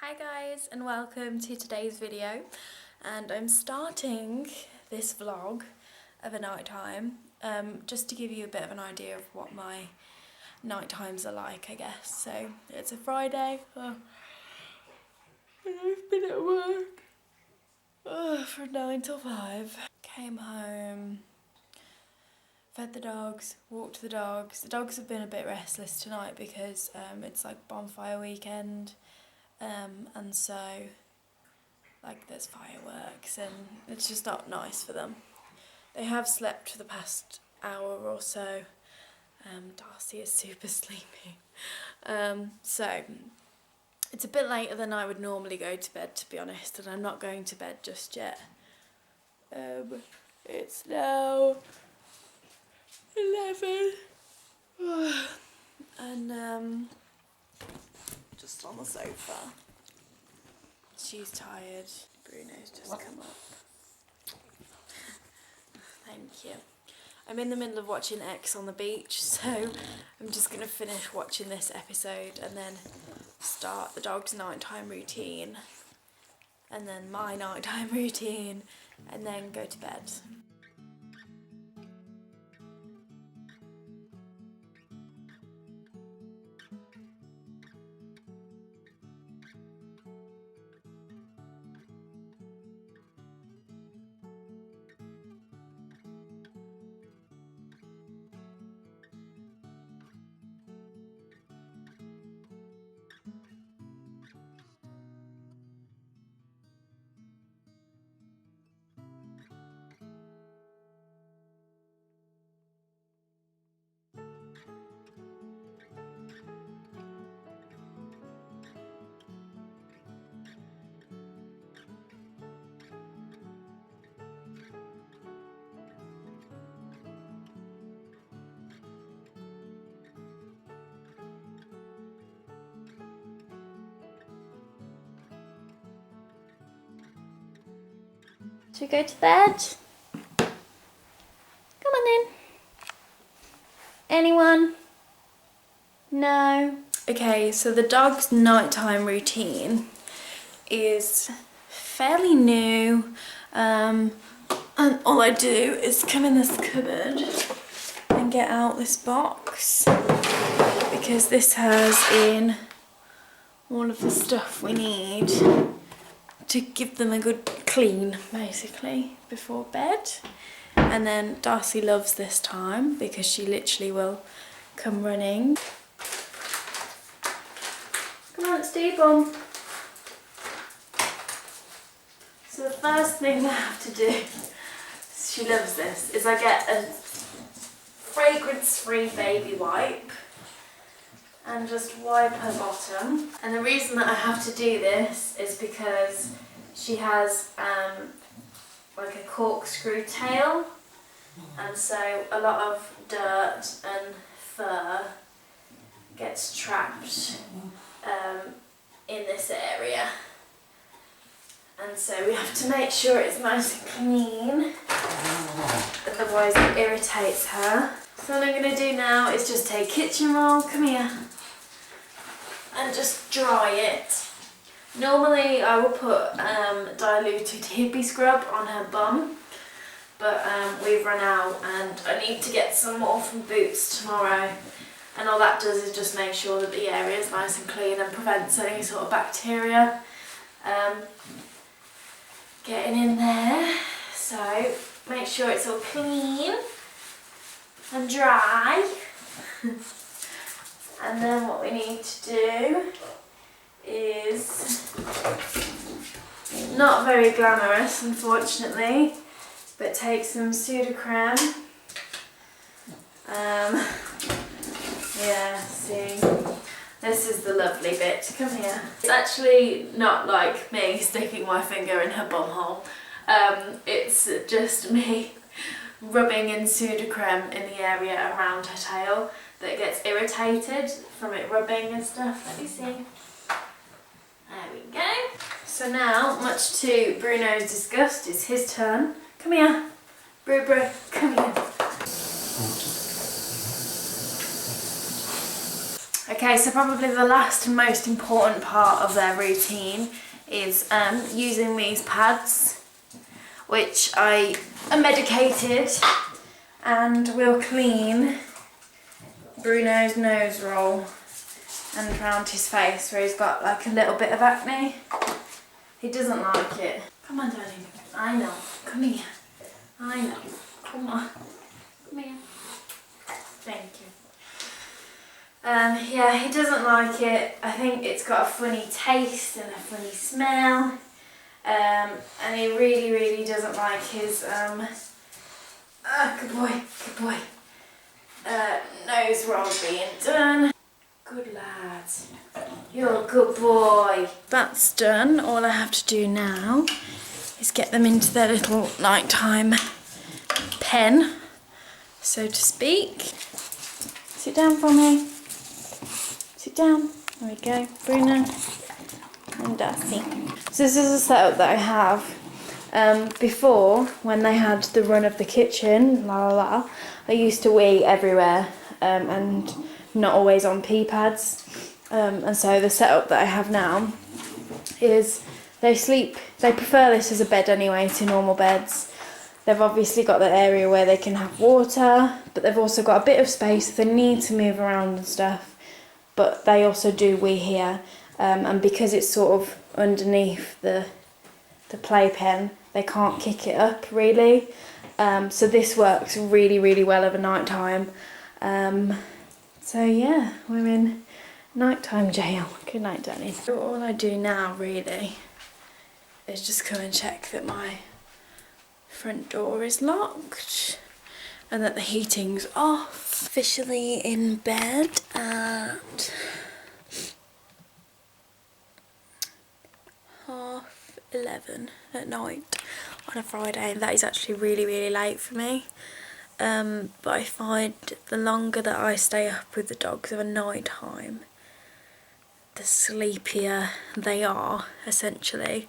Hi guys and welcome to today's video, and I'm starting this vlog of a night time just to give you a bit of an idea of what my night times are like, I guess. So it's a Friday and I've been at work from 9 till 5. Came home, fed the dogs, walked the dogs. The dogs have been a bit restless tonight because it's like bonfire weekend. And so, like, there's fireworks and it's just not nice for them. They have slept for the past hour or so. Darcy is super sleepy. So, it's a bit later than I would normally go to bed, to be honest, and I'm not going to bed just yet. It's now 11. And, just on the sofa. She's tired. Bruno's just come up. Thank you. I'm in the middle of watching X on the beach, so I'm just going to finish watching this episode and then start the dog's nighttime routine, and then my nighttime routine, and then go to bed. Should we go to bed? Come on then. Anyone? No? Okay, so the dog's nighttime routine is fairly new. And all I do is come in this cupboard and get out this box, because this has in all of the stuff we need to give them a good clean, basically, before bed. And then Darcy loves this time because she literally will come running. Come on, Steve, bum. So the first thing I have to do, she loves this, is I get a fragrance-free baby wipe and just wipe her bottom. And the reason that I have to do this is because she has like a corkscrew tail, and so a lot of dirt and fur gets trapped in this area, and so we have to make sure it's nice and clean, otherwise it irritates her. So what I'm going to do now is just take kitchen roll, come here, and just dry it. Normally I will put diluted hippie scrub on her bum, but we've run out and I need to get some more from Boots tomorrow, and all that does is just make sure that the area is nice and clean and prevents any sort of bacteria getting in there. So make sure it's all clean and dry. And then what we need to do is not very glamorous, unfortunately, but take some pseudocreme. Yeah, see, this is the lovely bit. Come here. It's actually not like me sticking my finger in her bum hole. It's just me rubbing in pseudocreme in the area around her tail that gets irritated from it rubbing and stuff. Let me see. There we go. So now, much to Bruno's disgust, it's his turn. Come here. Bru, come here. Okay, Okay, so probably the last and most important part of their routine is using these pads, which I are medicated and will clean Bruno's nose roll and around his face where he's got like a little bit of acne. He doesn't like it. Come on, darling. I know. Come here. I know. Come on. Come here. Thank you. Yeah, he doesn't like it. I think it's got a funny taste and a funny smell. And he really, really doesn't like his, good boy, nose roll being done. Good lad. You're a good boy. That's done. All I have to do now is get them into their little nighttime pen, so to speak. Sit down for me. Sit down. There we go. Bruno and Darcy. So this is a setup that I have. Before, when they had the run of the kitchen, I used to wee everywhere and not always on pee pads. And so the setup that I have now is they prefer this as a bed anyway to normal beds. They've obviously got the area where they can have water, but they've also got a bit of space if they need to move around and stuff. But they also do wee here, and because it's sort of underneath the playpen, they can't kick it up really. So this works really, really well over night time. So yeah, we're in nighttime jail. Good night, darling. So all I do now really is just come and check that my front door is locked and that the heating's off. Officially in bed at 11:30 at night on a Friday, and that is actually really, really late for me. But I find the longer that I stay up with the dogs of a night time, the sleepier they are, essentially.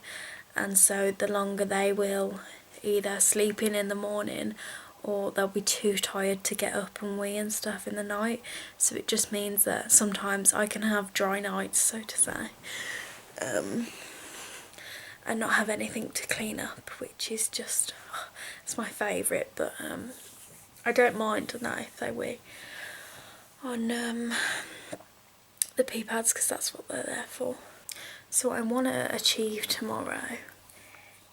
And so the longer they will either sleep in the morning or they'll be too tired to get up and wee and stuff in the night. So it just means that sometimes I can have dry nights, so to say, and not have anything to clean up, which is just, it's my favourite. But I don't mind now if they wee on the pee pads, because that's what they're there for. So what I want to achieve tomorrow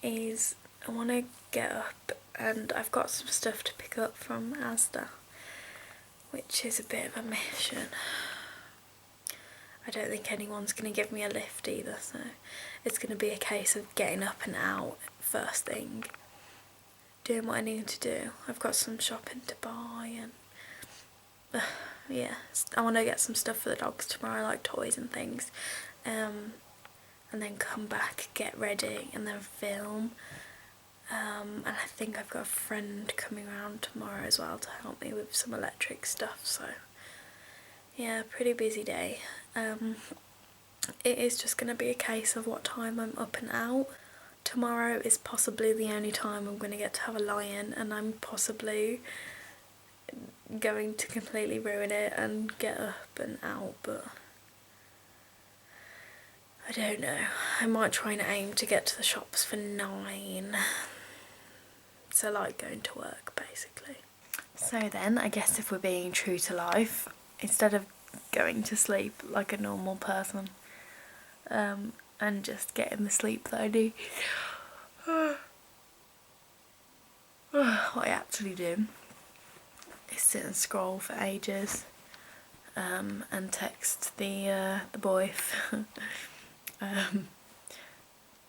is I want to get up, and I've got some stuff to pick up from Asda, which is a bit of a mission. I don't think anyone's going to give me a lift either, so it's going to be a case of getting up and out first thing, doing what I need to do. I've got some shopping to buy, and yeah, I want to get some stuff for the dogs tomorrow, like toys and things, and then come back, get ready, and then film. And I think I've got a friend coming around tomorrow as well to help me with some electric stuff, so yeah, pretty busy day. It is just going to be a case of what time I'm up and out. Tomorrow is possibly the only time I'm going to get to have a lie-in, and I'm possibly going to completely ruin it and get up and out, but I don't know. I might try and aim to get to the shops for 9. So like going to work, basically. So then, I guess if we're being true to life, instead of going to sleep like a normal person, and just getting the sleep that I do, what I actually do is sit and scroll for ages, and text the boy.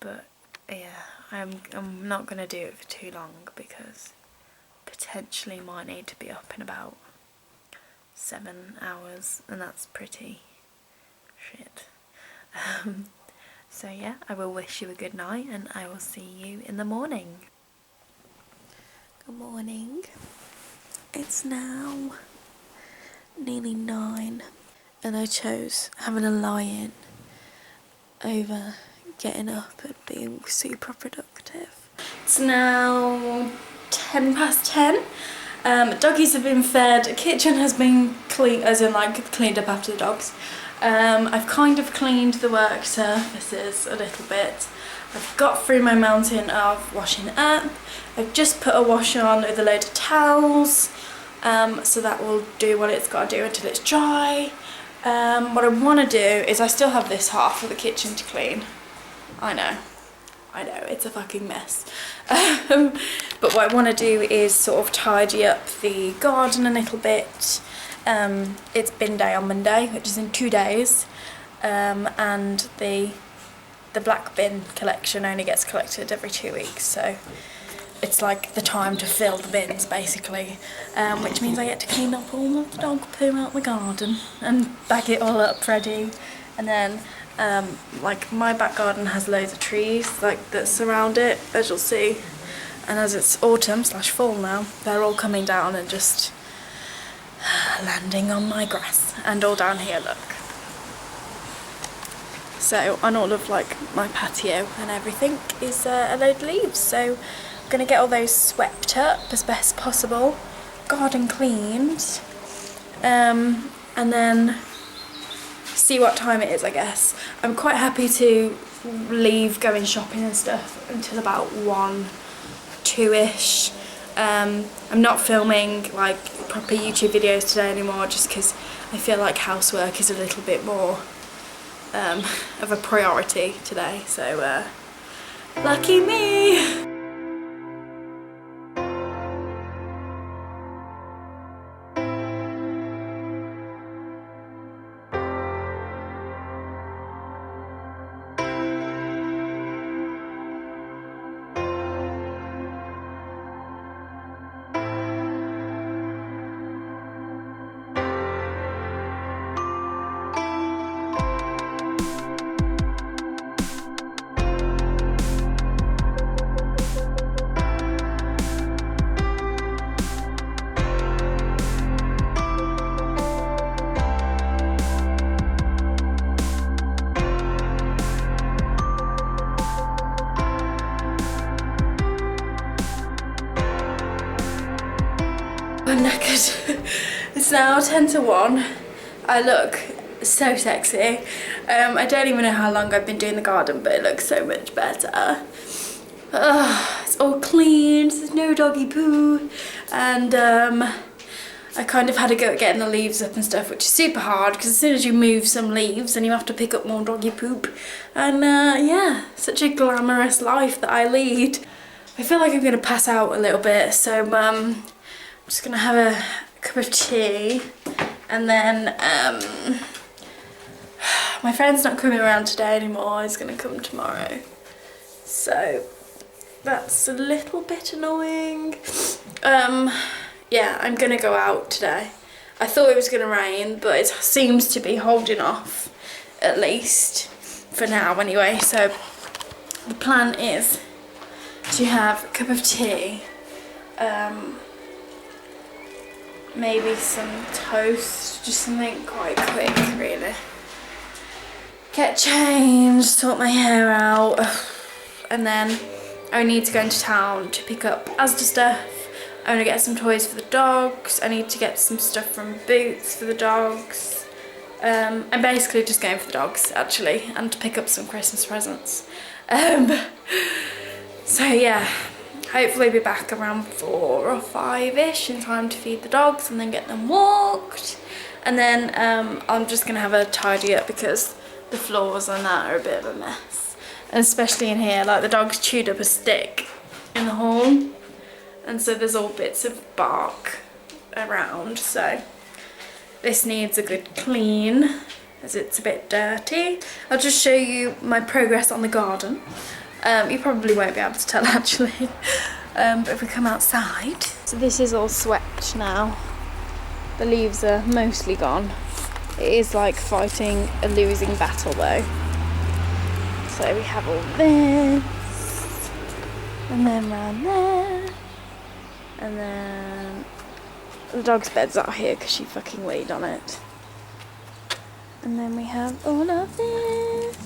But yeah, I'm not going to do it for too long, because potentially might need to be up in about 7 hours, and that's pretty shit. So yeah, I will wish you a good night, and I will see you in the morning. Good morning. It's now nearly 9, and I chose having a lie-in over getting up and being super productive. It's now 10:10. Doggies have been fed, kitchen has been cleaned, as in like cleaned up after the dogs. I've kind of cleaned the work surfaces a little bit. I've got through my mountain of washing up. I've just put a wash on with a load of towels, so that will do what it's got to do until it's dry. What I want to do is, I still have this half of the kitchen to clean. I know, it's a fucking mess. But what I want to do is sort of tidy up the garden a little bit. It's bin day on Monday, which is in 2 days, and the black bin collection only gets collected every 2 weeks, so it's like the time to fill the bins basically, which means I get to clean up all of the dog poo out the garden and bag it all up ready. And then like my back garden has loads of trees like that surround it, as you'll see, and as it's autumn/fall now, they're all coming down and just landing on my grass, and all down here, look. So on all of like my patio and everything is a load of leaves, so I'm gonna get all those swept up as best possible, garden cleaned, and then see what time it is, I guess. I'm quite happy to leave going shopping and stuff until about 1, 2ish. I'm not filming like proper YouTube videos today anymore, just because I feel like housework is a little bit more of a priority today, so lucky me! I'm knackered. It's now 10 to 1. I look so sexy. I don't even know how long I've been doing the garden, but it looks so much better. It's all clean, there's no doggy poo, and I kind of had to go at getting the leaves up and stuff, which is super hard because as soon as you move some leaves then you have to pick up more doggy poop, and yeah, such a glamorous life that I lead. I feel like I'm going to pass out a little bit, so I'm just going to have a cup of tea, and then my friend's not coming around today anymore, he's going to come tomorrow, so that's a little bit annoying. Yeah, I'm going to go out today. I thought it was going to rain, but it seems to be holding off, at least for now anyway, so the plan is to have a cup of tea, maybe some toast, just something quite quick really. Get changed, sort my hair out, and then I need to go into town to pick up Asda stuff. I want to get some toys for the dogs. I need to get some stuff from Boots for the dogs. I'm basically just going for the dogs actually, and to pick up some Christmas presents. So yeah, hopefully be back around 4 or 5ish in time to feed the dogs and then get them walked. And then I'm just going to have a tidy up because the floors and that are a bit of a mess. And especially in here, like the dogs chewed up a stick in the hall. And so there's all bits of bark around, so this needs a good clean as it's a bit dirty. I'll just show you my progress on the garden. You probably won't be able to tell actually, but if we come outside. So this is all swept now. The leaves are mostly gone. It is like fighting a losing battle though. So we have all this, and then round there. And then the dog's bed's out here because she fucking weed on it. And then we have all of this.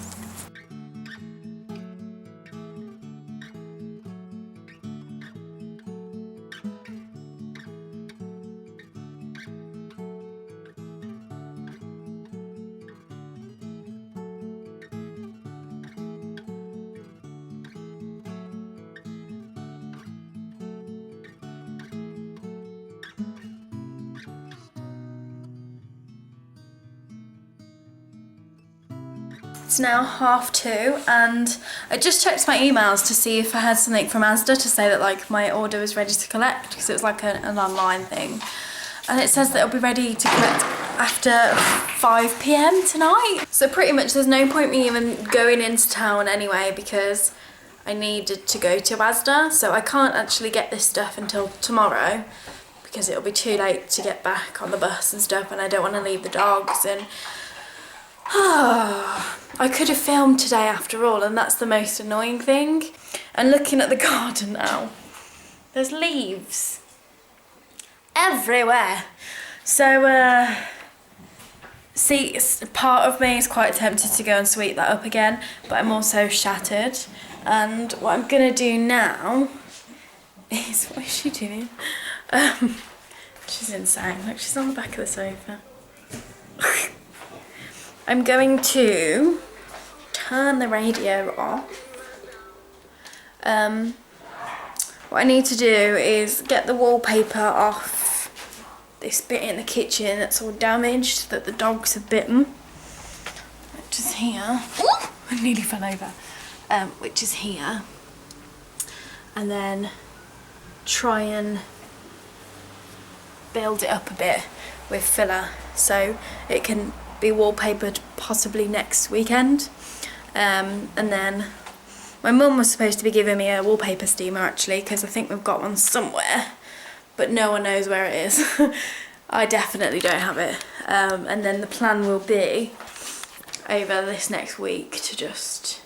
It's now 2:30 and I just checked my emails to see if I had something from Asda to say that like my order was ready to collect, because it was like an online thing. And it says that it'll be ready to collect after 5 PM tonight. So pretty much there's no point me even going into town anyway, because I needed to go to Asda. So I can't actually get this stuff until tomorrow, because it'll be too late to get back on the bus and stuff, and I don't want to leave the dogs. And I could have filmed today after all, and that's the most annoying thing. And looking at the garden now, there's leaves everywhere. So see, part of me is quite tempted to go and sweep that up again, but I'm also shattered. And what I'm gonna do now is, what is she doing? She's insane. Look, she's on the back of the sofa. I'm going to turn the radio off. What I need to do is get the wallpaper off this bit in the kitchen that's all damaged, that the dogs have bitten, which is here. Ooh, I nearly fell over. Which is here. And then try and build it up a bit with filler so it can be wallpapered possibly next weekend. And then my mum was supposed to be giving me a wallpaper steamer actually, because I think we've got one somewhere, but no one knows where it is. I definitely don't have it. And then the plan will be over this next week to just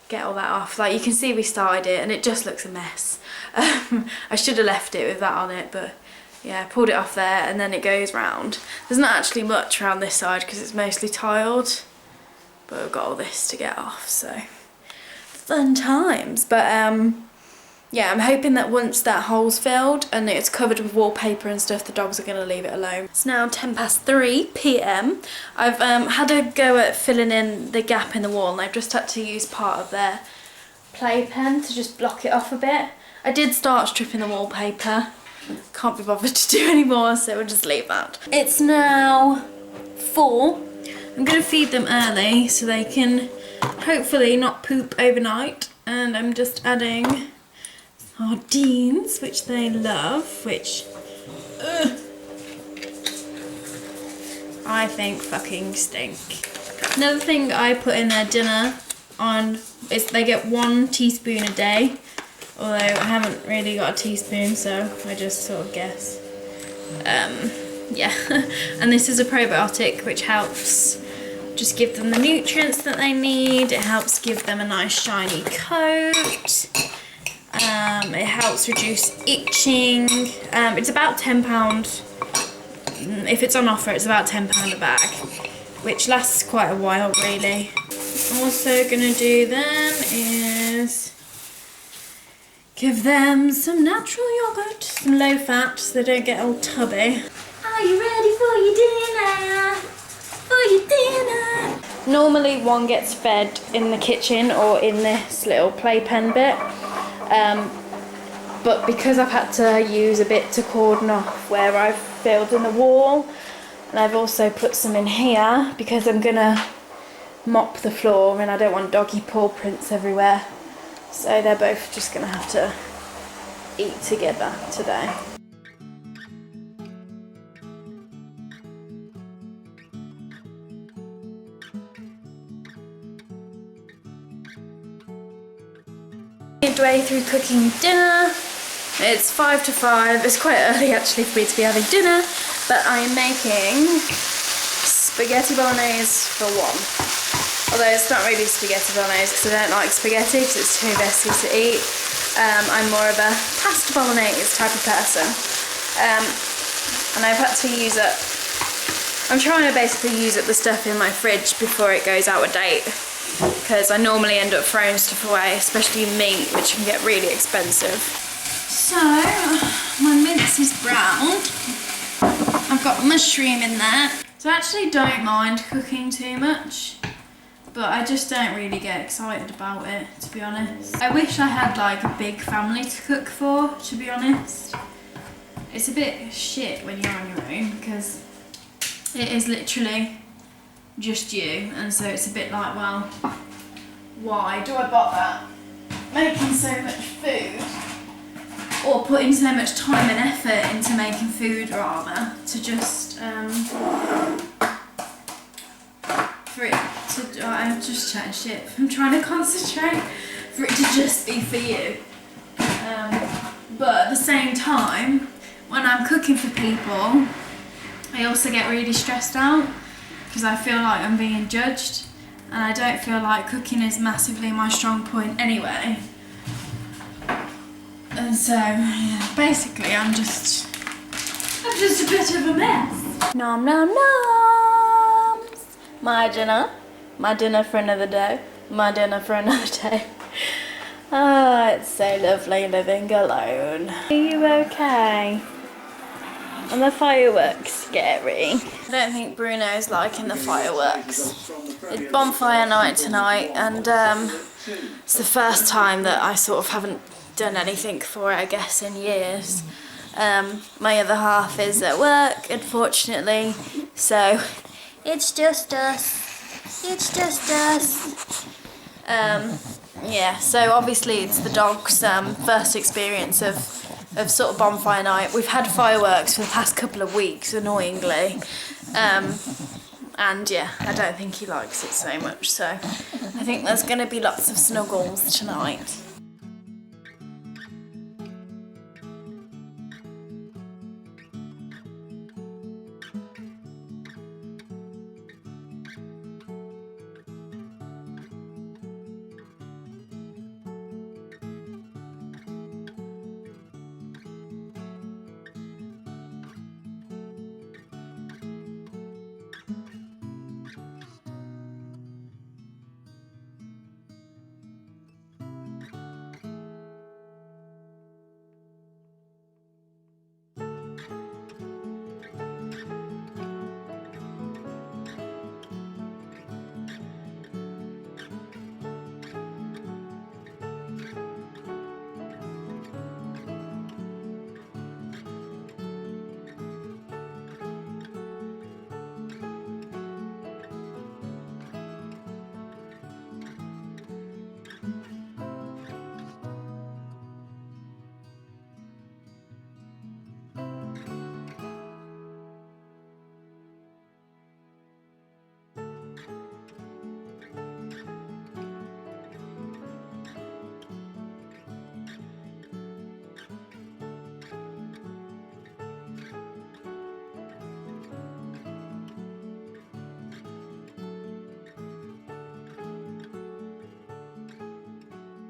get all that off. Like you can see we started it and it just looks a mess. I should have left it with that on it, but yeah, pulled it off there and then it goes round. There's not actually much around this side because it's mostly tiled, but we've got all this to get off, so fun times. But yeah, I'm hoping that once that hole's filled and it's covered with wallpaper and stuff, the dogs are going to leave it alone. It's now 3 PM. I've had a go at filling in the gap in the wall, and I've just had to use part of their playpen to just block it off a bit. I did start stripping the wallpaper. Can't be bothered to do any more, so we'll just leave that. It's now 4. I'm going to feed them early so they can hopefully not poop overnight. And I'm just adding sardines, which they love, which I think fucking stink. Another thing I put in their dinner on is they get 1 teaspoon a day, although I haven't really got a teaspoon, so I just sort of guess. Yeah, and this is a probiotic which helps just give them the nutrients that they need. It helps give them a nice shiny coat. It helps reduce itching. It's about £10. If it's on offer, it's about £10 a bag, which lasts quite a while really. Also gonna do them is give them some natural yogurt, some low fat, so they don't get all tubby. Are you ready for your dinner? For your dinner? Normally one gets fed in the kitchen or in this little playpen bit. But because I've had to use a bit to cordon off where I've filled in the wall, and I've also put some in here because I'm gonna mop the floor and I don't want doggy paw prints everywhere. So they're both just gonna have to eat together today. Midway through cooking dinner. It's 4 to 5. It's quite early actually for me to be having dinner, but I'm making spaghetti bolognese for one. Although it's not really spaghetti bolognese because I don't like spaghetti because it's too messy to eat. I'm more of a pasta bolognese type of person. And I've had to use up, I'm trying to basically use up the stuff in my fridge before it goes out of date, because I normally end up throwing stuff away, especially meat, which can get really expensive. So, my mince is browned. I've got mushroom in there. So I actually don't mind cooking too much, but I just don't really get excited about it, to be honest. I wish I had like a big family to cook for, to be honest. It's a bit shit when you're on your own, because it is literally just you, and so it's a bit like, well, why do I bother making so much food, or putting so much time and effort into making food, rather, to just for it to, I'm just chatting shit, I'm trying to concentrate, for it to just be for you. But at the same time, when I'm cooking for people, I also get really stressed out because I feel like I'm being judged, and I don't feel like cooking is massively my strong point anyway. And so, yeah, basically I'm just a bit of a mess. Nom nom noms. My dinner for another day, my dinner for another day. Ah, it's so lovely living alone. Are you okay? And the fireworks scary. I don't think Bruno's liking the fireworks. It's bonfire night tonight, and it's the first time that I sort of haven't done anything for it, I guess, in years. My other half is at work, unfortunately, so it's just us. It's just us. Yeah, so obviously it's the dog's first experience of sort of bonfire night. We've had fireworks for the past couple of weeks, annoyingly, and yeah, I don't think he likes it so much, so I think there's going to be lots of snuggles tonight.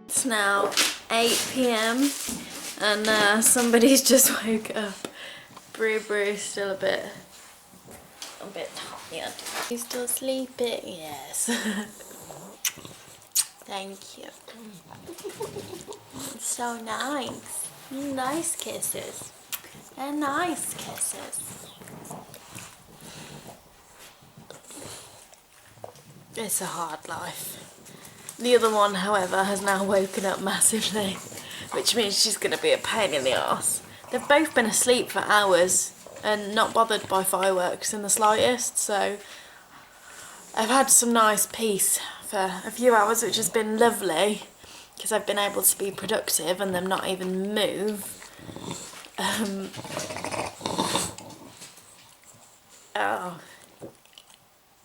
It's now 8 p.m. and somebody's just woke up. Brew still a bit tired. You still sleeping? Yes. Thank you. It's so nice. Nice kisses. They're nice kisses. It's a hard life. The other one, however, has now woken up massively, which means she's going to be a pain in the arse. They've both been asleep for hours and not bothered by fireworks in the slightest, so I've had some nice peace for a few hours, which has been lovely because I've been able to be productive and them not even move. Oh,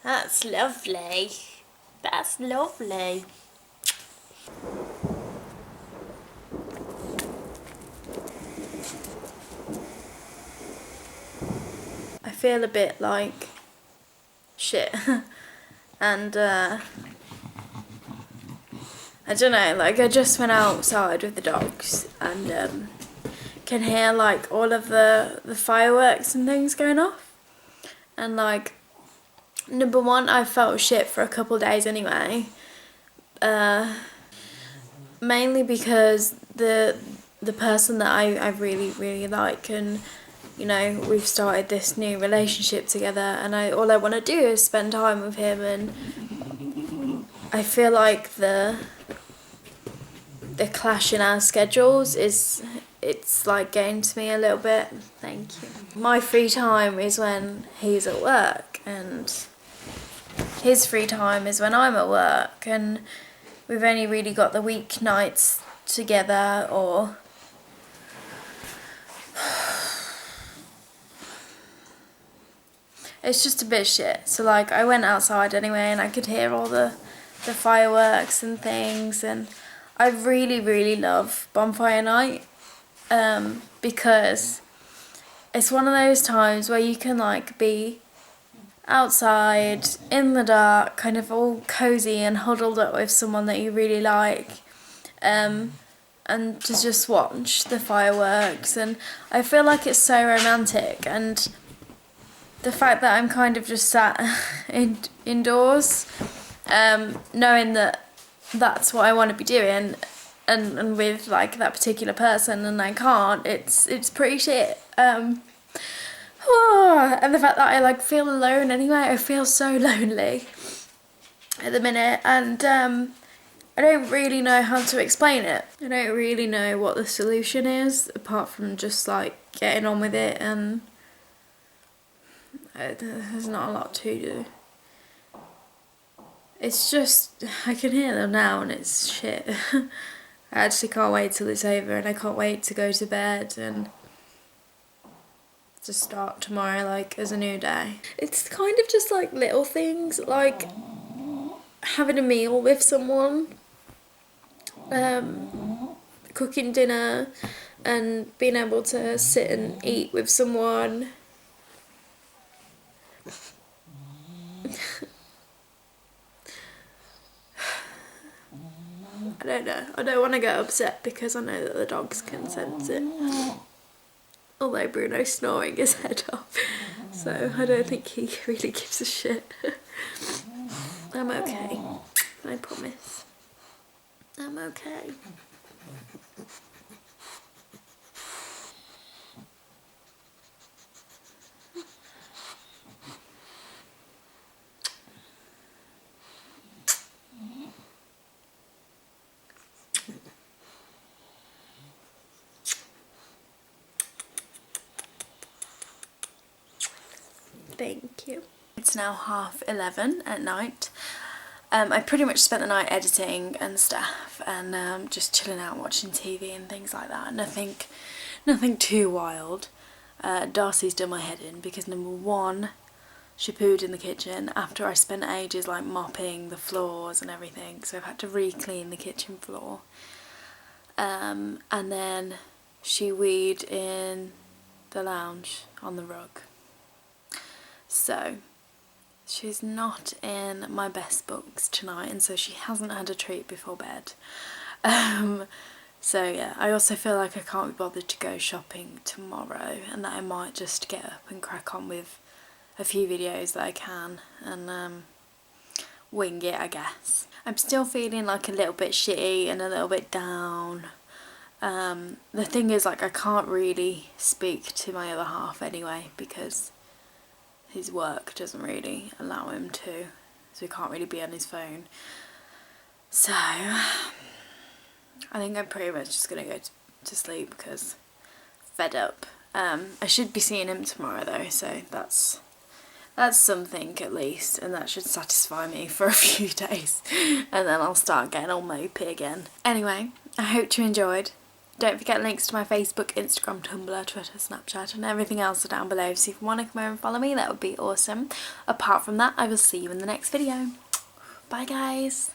that's lovely. That's lovely. I feel a bit like shit and I don't know, like I just went outside with the dogs and can hear like all of the fireworks and things going off, and like number one, I felt shit for a couple of days anyway, mainly because the person that I really like, and you know, we've started this new relationship together, and all I want to do is spend time with him, and I feel like the clash in our schedules it's like getting to me a little bit. Thank you. My free time is when he's at work, and his free time is when I'm at work, and we've only really got the weeknights together, or it's just a bit shit. So like I went outside anyway and I could hear all the fireworks and things, and I really love bonfire night because it's one of those times where you can like be outside in the dark, kind of all cozy and huddled up with someone that you really like, and to just watch the fireworks. And I feel like it's so romantic, and the fact that I'm kind of just sat indoors, knowing that that's what I want to be doing, and with like that particular person, and I can't, it's pretty shit. And the fact that I like feel alone anyway, I feel so lonely at the minute, and I don't really know how to explain it. I don't really know what the solution is, apart from just like getting on with it, and there's not a lot to do. It's just, I can hear them now and it's shit. I actually can't wait till it's over, and I can't wait to go to bed and to start tomorrow like as a new day. It's kind of just like little things, like having a meal with someone, cooking dinner and being able to sit and eat with someone. I don't know. I don't want to get upset because I know that the dogs can sense it. Although Bruno's snoring his head off, so I don't think he really gives a shit. I'm okay. I promise. I'm okay. Thank you. It's now 11:30 at night. I pretty much spent the night editing and stuff, and just chilling out watching TV and things like that. Nothing too wild. Darcy's done my head in because number one, she pooed in the kitchen after I spent ages like mopping the floors and everything, so I've had to re-clean the kitchen floor. And then she weed in the lounge on the rug. So she's not in my best books tonight, and so she hasn't had a treat before bed. So yeah, I also feel like I can't be bothered to go shopping tomorrow, and that I might just get up and crack on with a few videos that I can, and wing it, I guess. I'm still feeling like a little bit shitty and a little bit down. The thing is, like, I can't really speak to my other half anyway because his work doesn't really allow him to, so he can't really be on his phone. So I think I'm pretty much just gonna go to sleep because fed up. I should be seeing him tomorrow though, so that's something at least, and that should satisfy me for a few days, and then I'll start getting all mopey again. Anyway, I hope you enjoyed. Don't forget links to my Facebook, Instagram, Tumblr, Twitter, Snapchat and everything else are down below, so if you want to come over and follow me, that would be awesome. Apart from that, I will see you in the next video. Bye guys!